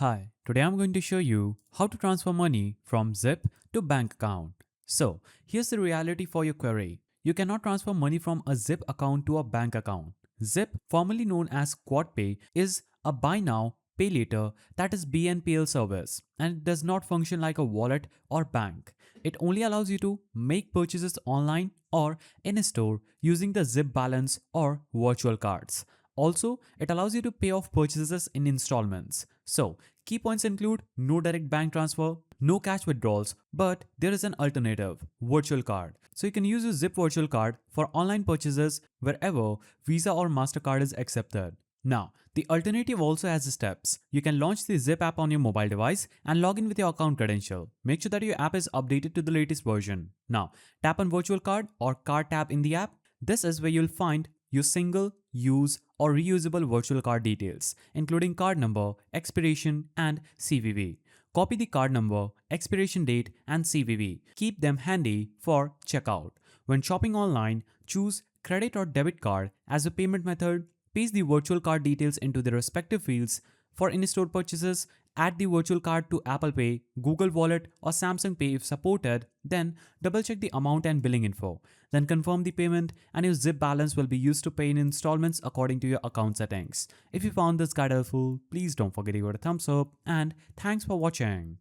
Hi, today I'm going to show you how to transfer money from Zip to bank account. So, here's the reality for your query. You cannot transfer money from a Zip account to a bank account. Zip, formerly known as QuadPay, is a buy now, pay later, that is BNPL service, and it does not function like a wallet or bank. It only allows you to make purchases online or in a store using the Zip balance or virtual cards. Also, it allows you to pay off purchases in installments. So, key points include no direct bank transfer, no cash withdrawals, but there is an alternative, virtual card. So you can use your Zip virtual card for online purchases wherever Visa or MasterCard is accepted. Now, the alternative also has steps. You can launch the Zip app on your mobile device and log in with your account credential. Make sure that your app is updated to the latest version. Now, tap on virtual card or card tab in the app. This is where you'll find your single, use, or reusable virtual card details, including card number, expiration, and CVV. Copy the card number, expiration date, and CVV. Keep them handy for checkout. When shopping online, choose credit or debit card as a payment method. Paste the virtual card details into the respective fields. For in-store purchases, add the virtual card to Apple Pay, Google Wallet, or Samsung Pay if supported. Then double check the amount and billing info. Then confirm the payment and your Zip balance will be used to pay in installments according to your account settings. If you found this guide helpful, please don't forget to give it a thumbs up and thanks for watching.